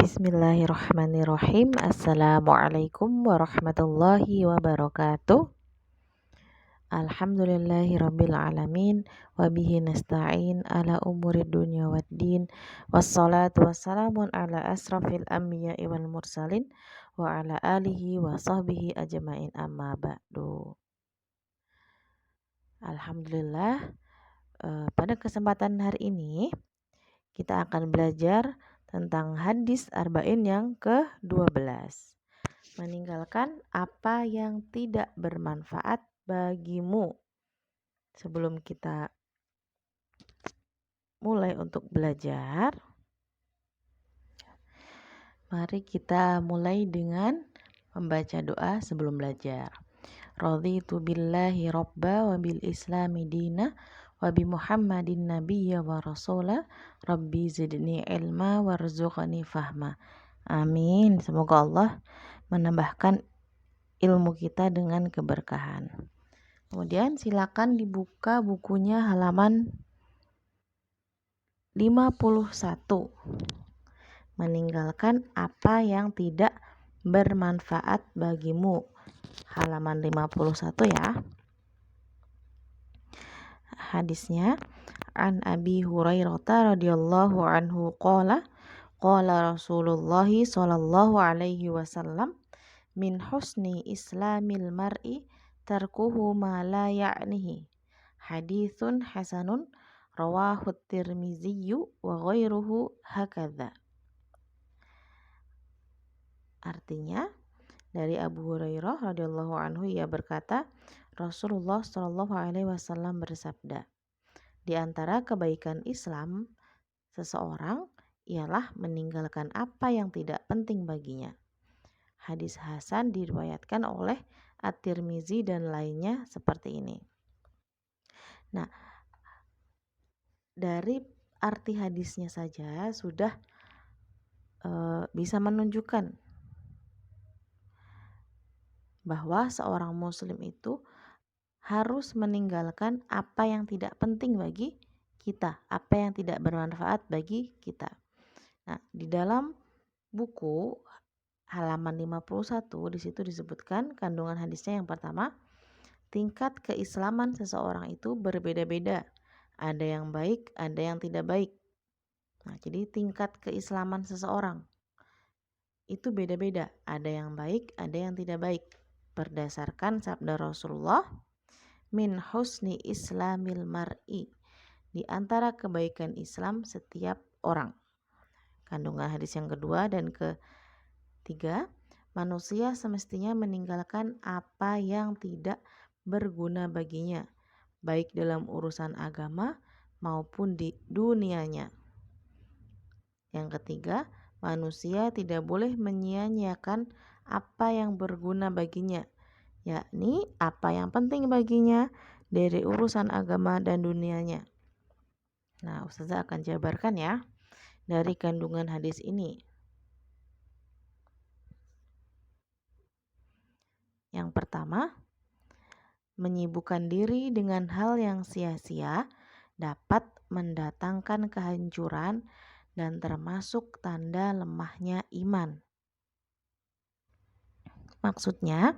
Bismillahirrahmanirrahim. Assalamualaikum warahmatullahi wabarakatuh. Alhamdulillahirabbil alamin wa bihi nasta'in ala umurid dunya waddin. Wassalatu wassalamun ala asrafil anbiya'i wal mursalin wa ala alihi wa sahbihi ajmain, amma ba'du. Alhamdulillah, pada kesempatan hari ini kita akan belajar tentang hadis arba'in yang ke-12. Meninggalkan apa yang tidak bermanfaat bagimu. Sebelum kita mulai untuk belajar, mari kita mulai dengan membaca doa sebelum belajar. Raditu billahi robba wa bil islami dina wa bi muhammadin nabiyya wa rasula rabbi zidni ilma warzuqni fahma. Amin. Semoga Allah menambahkan ilmu kita dengan keberkahan. Kemudian silakan dibuka bukunya halaman 51. Meninggalkan apa yang tidak bermanfaat bagimu. Halaman 51 ya. Hadisnya, an Abi Hurairah radhiyallahu anhu qala Rasulullah sallallahu alaihi wasallam, min husni islamil mar'i tarkuhu ma la ya'nihi. Haditsun hasanun rawahu Tirmizi wa ghairuhu hakadha. Artinya, dari Abu Hurairah radhiyallahu anhu, ia berkata, Rasulullah sallallahu alaihi wasallam bersabda, di antara kebaikan Islam seseorang ialah meninggalkan apa yang tidak penting baginya. Hadis hasan diriwayatkan oleh At-Tirmizi dan lainnya seperti ini. Nah, dari arti hadisnya saja sudah bisa menunjukkan bahwa seorang muslim itu harus meninggalkan apa yang tidak penting bagi kita, apa yang tidak bermanfaat bagi kita. Nah, di dalam buku halaman 51 di situ disebutkan kandungan hadisnya. Yang pertama, tingkat keislaman seseorang itu berbeda-beda. Ada yang baik, ada yang tidak baik. Nah, jadi tingkat keislaman seseorang itu beda-beda. Ada yang baik, ada yang tidak baik. Berdasarkan sabda Rasulullah, min husni islamil mar'i, di antara kebaikan Islam setiap orang. Kandungan hadis yang kedua dan ketiga, manusia semestinya meninggalkan apa yang tidak berguna baginya, baik dalam urusan agama maupun di dunianya. Yang ketiga, manusia tidak boleh menyia-nyiakan apa yang berguna baginya, yakni apa yang penting baginya dari urusan agama dan dunianya. Nah, Ustazah akan jabarkan ya dari kandungan hadis ini. Yang pertama, menyibukkan diri dengan hal yang sia-sia dapat mendatangkan kehancuran dan termasuk tanda lemahnya iman. Maksudnya,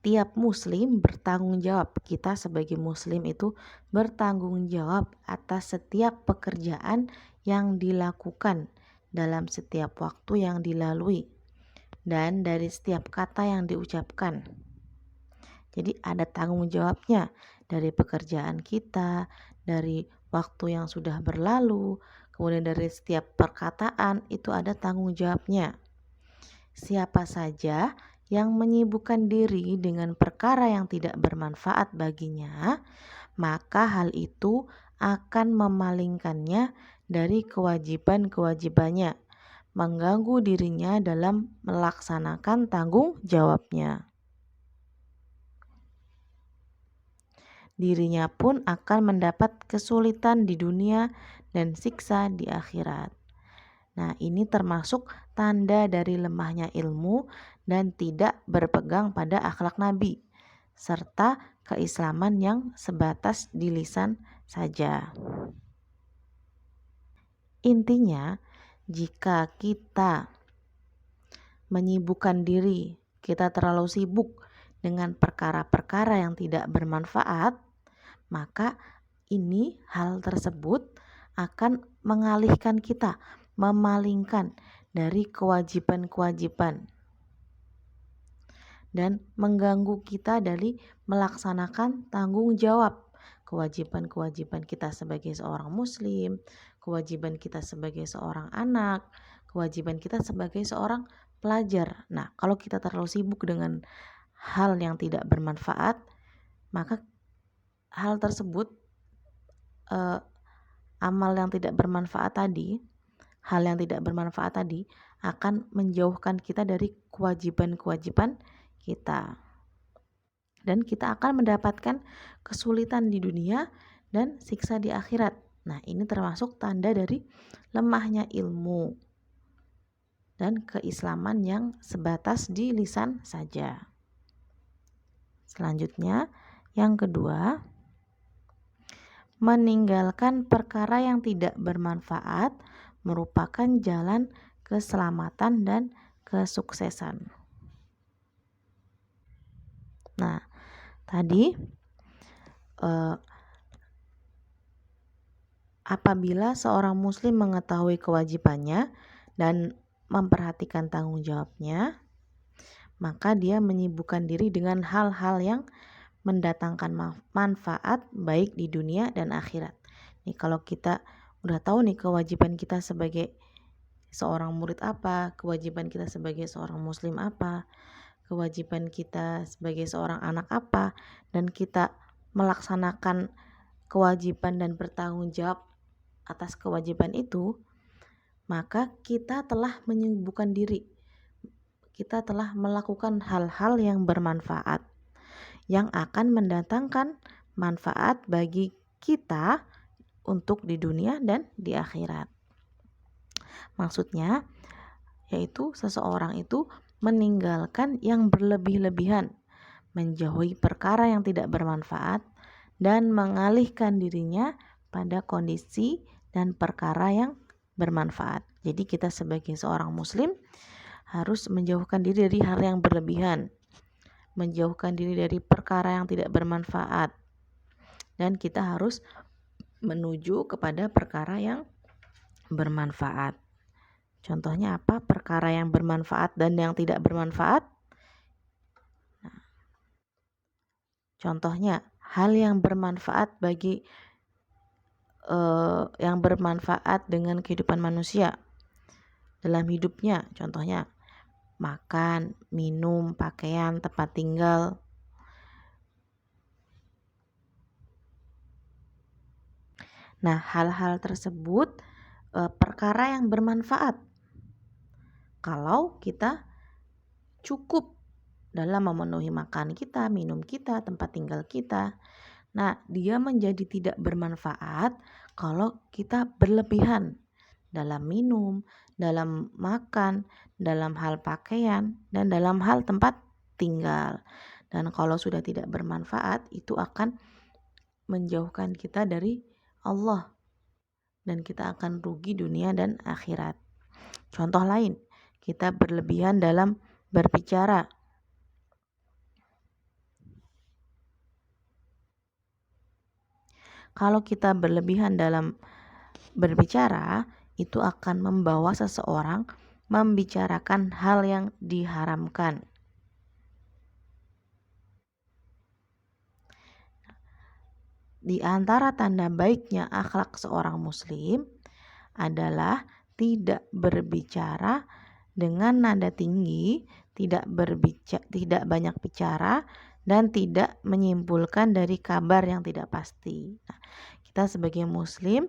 tiap muslim bertanggung jawab. Kita sebagai muslim itu bertanggung jawab atas setiap pekerjaan yang dilakukan dalam setiap waktu yang dilalui dan dari setiap kata yang diucapkan. Jadi ada tanggung jawabnya dari pekerjaan kita, dari waktu yang sudah berlalu, kemudian dari setiap perkataan itu ada tanggung jawabnya. Siapa saja yang menyibukkan diri dengan perkara yang tidak bermanfaat baginya, maka hal itu akan memalingkannya dari kewajiban-kewajibannya, mengganggu dirinya dalam melaksanakan tanggung jawabnya. Dirinya pun akan mendapat kesulitan di dunia dan siksa di akhirat. Nah, ini termasuk tanda dari lemahnya ilmu dan tidak berpegang pada akhlak Nabi, serta keislaman yang sebatas di lisan saja. Intinya, jika kita menyibukkan diri, kita terlalu sibuk dengan perkara-perkara yang tidak bermanfaat, maka hal tersebut akan mengalihkan kita, memalingkan dari kewajiban-kewajiban dan mengganggu kita dari melaksanakan tanggung jawab kewajiban-kewajiban kita sebagai seorang muslim, kewajiban kita sebagai seorang anak, kewajiban kita sebagai seorang pelajar. Nah, kalau kita terlalu sibuk dengan hal yang tidak bermanfaat, maka hal tersebut hal yang tidak bermanfaat tadi akan menjauhkan kita dari kewajiban-kewajiban kita. Dan kita akan mendapatkan kesulitan di dunia dan siksa di akhirat. Nah, ini termasuk tanda dari lemahnya ilmu dan keislaman yang sebatas di lisan saja. Selanjutnya, yang kedua, meninggalkan perkara yang tidak bermanfaat merupakan jalan keselamatan dan kesuksesan. Nah, tadi apabila seorang muslim mengetahui kewajibannya dan memperhatikan tanggung jawabnya, maka dia menyibukkan diri dengan hal-hal yang mendatangkan manfaat baik di dunia dan akhirat. Nih, kalau kita udah tahu nih kewajiban kita sebagai seorang murid apa, kewajiban kita sebagai seorang muslim apa, kewajiban kita sebagai seorang anak apa, dan kita melaksanakan kewajiban dan bertanggung jawab atas kewajiban itu, maka kita telah menyibukkan diri. Kita telah melakukan hal-hal yang bermanfaat, yang akan mendatangkan manfaat bagi kita untuk di dunia dan di akhirat. Maksudnya, yaitu seseorang itu meninggalkan yang berlebih-lebihan, menjauhi perkara yang tidak bermanfaat, dan mengalihkan dirinya pada kondisi dan perkara yang bermanfaat. Jadi kita sebagai seorang muslim harus menjauhkan diri dari hal yang berlebihan, menjauhkan diri dari perkara yang tidak bermanfaat, dan kita harus menuju kepada perkara yang bermanfaat. Contohnya apa? Perkara yang bermanfaat dan yang tidak bermanfaat. Nah, contohnya hal yang bermanfaat bagi yang bermanfaat dengan kehidupan manusia dalam hidupnya. Contohnya makan, minum, pakaian, tempat tinggal. Nah, hal-hal tersebut perkara yang bermanfaat kalau kita cukup dalam memenuhi makan kita, minum kita, tempat tinggal kita. Nah, dia menjadi tidak bermanfaat kalau kita berlebihan dalam minum, dalam makan, dalam hal pakaian, dan dalam hal tempat tinggal. Dan kalau sudah tidak bermanfaat, itu akan menjauhkan kita dari Allah, dan kita akan rugi dunia dan akhirat. Contoh lain, kita berlebihan dalam berbicara. Kalau kita berlebihan dalam berbicara, itu akan membawa seseorang membicarakan hal yang diharamkan. Di antara tanda baiknya akhlak seorang muslim adalah tidak berbicara dengan nada tinggi, tidak banyak bicara, dan tidak menyimpulkan dari kabar yang tidak pasti. Nah, kita sebagai muslim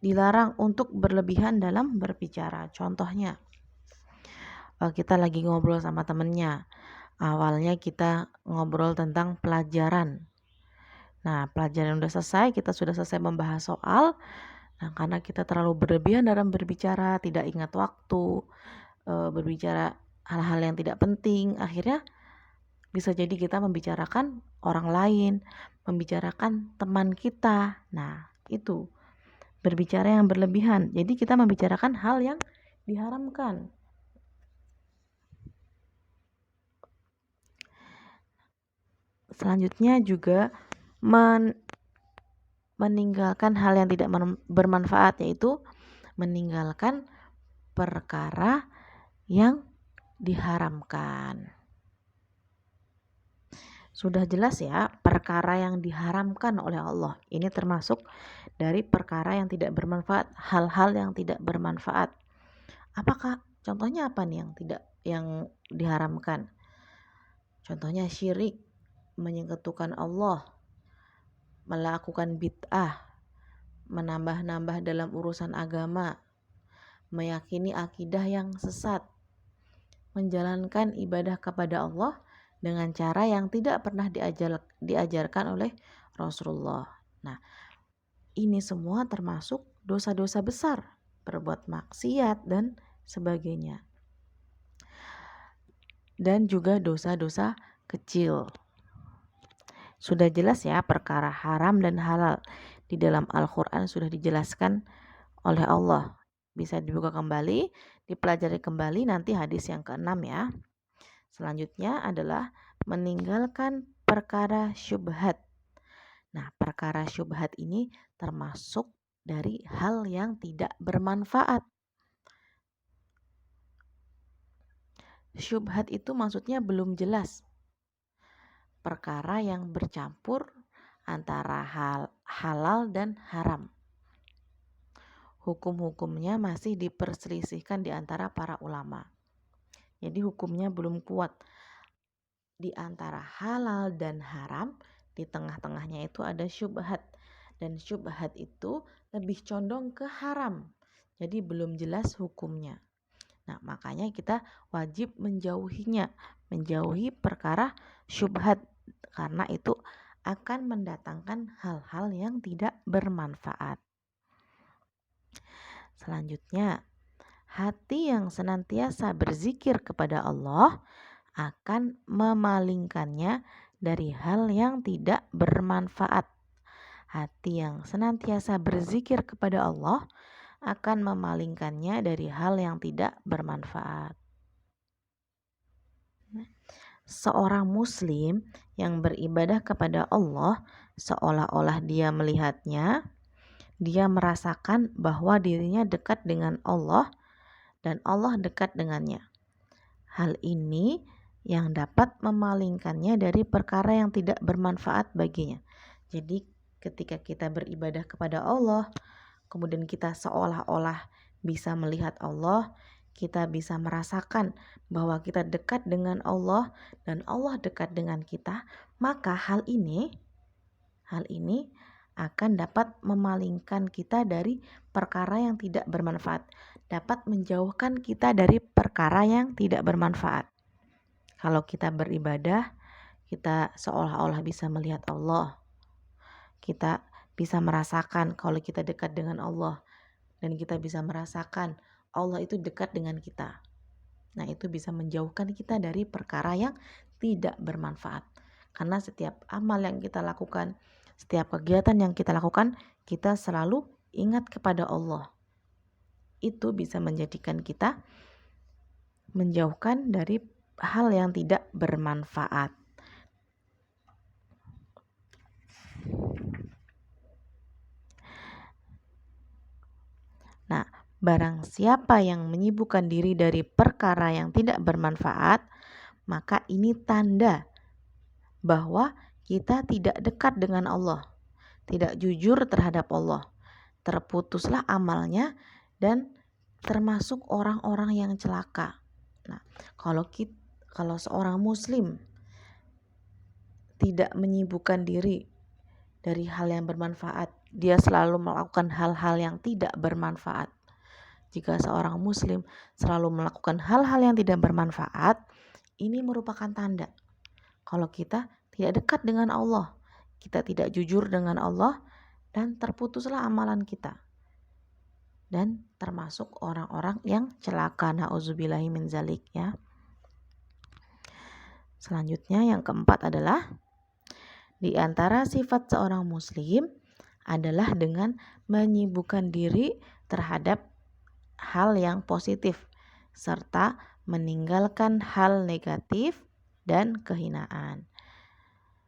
dilarang untuk berlebihan dalam berbicara. Contohnya, kita lagi ngobrol sama temennya. Awalnya kita ngobrol tentang pelajaran. Nah, pelajaran udah selesai, kita sudah selesai membahas soal. Nah, karena kita terlalu berlebihan dalam berbicara, tidak ingat waktu, berbicara hal-hal yang tidak penting, akhirnya bisa jadi kita membicarakan orang lain, membicarakan teman kita. Nah, itu berbicara yang berlebihan. Jadi kita membicarakan hal yang diharamkan. Selanjutnya juga meninggalkan hal yang tidak bermanfaat, yaitu meninggalkan perkara yang diharamkan. Sudah jelas ya, perkara yang diharamkan oleh Allah ini termasuk dari perkara yang tidak bermanfaat, hal-hal yang tidak bermanfaat. Apakah contohnya apa nih yang diharamkan? Contohnya syirik, menyekutukan Allah, melakukan bid'ah, menambah-nambah dalam urusan agama, meyakini akidah yang sesat, menjalankan ibadah kepada Allah dengan cara yang tidak pernah diajarkan oleh Rasulullah. Nah, ini semua termasuk dosa-dosa besar, berbuat maksiat dan sebagainya. Dan juga dosa-dosa kecil. Sudah jelas ya, perkara haram dan halal di dalam Al-Quran sudah dijelaskan oleh Allah. Bisa dibuka kembali, dipelajari kembali nanti hadis yang ke-6 ya. Selanjutnya adalah meninggalkan perkara syubhat. Nah, perkara syubhat ini termasuk dari hal yang tidak bermanfaat. Syubhat itu maksudnya belum jelas. Perkara yang bercampur antara halal dan haram. Hukum-hukumnya masih diperselisihkan di antara para ulama. Jadi hukumnya belum kuat. Di antara halal dan haram, di tengah-tengahnya itu ada syubhat. Dan syubhat itu lebih condong ke haram. Jadi belum jelas hukumnya. Nah, makanya kita wajib menjauhinya, menjauhi perkara syubhat, karena itu akan mendatangkan hal-hal yang tidak bermanfaat. Selanjutnya, hati yang senantiasa berzikir kepada Allah akan memalingkannya dari hal yang tidak bermanfaat. Hati yang senantiasa berzikir kepada Allah akan memalingkannya dari hal yang tidak bermanfaat. Seorang muslim yang beribadah kepada Allah seolah-olah dia melihatnya, dia merasakan bahwa dirinya dekat dengan Allah dan Allah dekat dengannya. Hal ini yang dapat memalingkannya dari perkara yang tidak bermanfaat baginya. Jadi ketika kita beribadah kepada Allah, kemudian kita seolah-olah bisa melihat Allah, kita bisa merasakan bahwa kita dekat dengan Allah dan Allah dekat dengan kita, maka hal ini akan dapat memalingkan kita dari perkara yang tidak bermanfaat, dapat menjauhkan kita dari perkara yang tidak bermanfaat. Kalau kita beribadah, kita seolah-olah bisa melihat Allah. Kita bisa merasakan kalau kita dekat dengan Allah. Dan kita bisa merasakan Allah itu dekat dengan kita. Nah, itu bisa menjauhkan kita dari perkara yang tidak bermanfaat. Karena setiap amal yang kita lakukan, setiap kegiatan yang kita lakukan, kita selalu ingat kepada Allah. Itu bisa menjadikan kita menjauhkan dari hal yang tidak bermanfaat. Nah, barang siapa yang menyibukkan diri dari perkara yang tidak bermanfaat, maka ini tanda bahwa kita tidak dekat dengan Allah, tidak jujur terhadap Allah, terputuslah amalnya dan termasuk orang-orang yang celaka. Nah, kalau seorang muslim tidak menyibukkan diri dari hal yang bermanfaat, dia selalu melakukan hal-hal yang tidak bermanfaat. Jika seorang muslim selalu melakukan hal-hal yang tidak bermanfaat, ini merupakan tanda kalau kita tidak dekat dengan Allah, kita tidak jujur dengan Allah, dan terputuslah amalan kita. Dan termasuk orang-orang yang celaka, na'udzubillahi min zalik ya. Selanjutnya yang keempat adalah di antara sifat seorang muslim adalah dengan menyibukkan diri terhadap hal yang positif serta meninggalkan hal negatif dan kehinaan.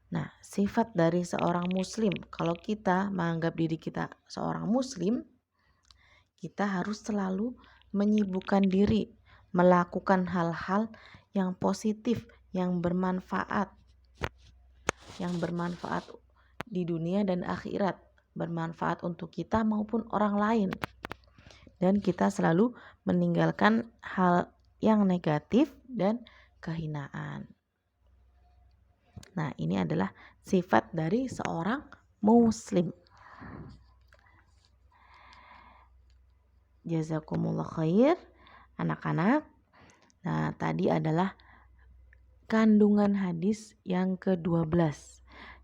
Nah, sifat dari seorang muslim, kalau kita menganggap diri kita seorang muslim, kita harus selalu menyibukkan diri melakukan hal-hal yang positif, yang bermanfaat di dunia dan akhirat, bermanfaat untuk kita maupun orang lain. Dan kita selalu meninggalkan hal yang negatif dan kehinaan. Nah, ini adalah sifat dari seorang muslim. Jazakumullah khair, anak-anak. Nah, tadi adalah kandungan hadis yang ke-12.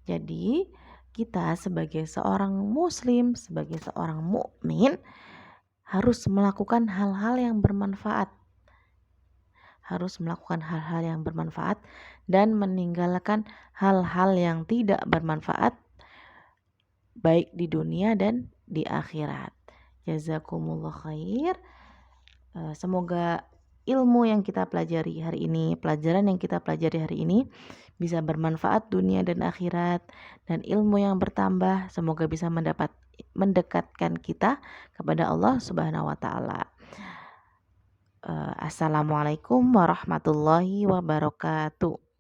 Jadi, kita sebagai seorang muslim, sebagai seorang mukmin harus melakukan hal-hal yang bermanfaat. Dan meninggalkan hal-hal yang tidak bermanfaat baik di dunia dan di akhirat. Jazakumullah khair. Semoga ilmu yang kita pelajari hari ini, pelajaran yang kita pelajari hari ini bisa bermanfaat dunia dan akhirat, dan ilmu yang bertambah semoga bisa mendekatkan kita kepada Allah Subhanahu wa taala. Assalamualaikum warahmatullahi wabarakatuh.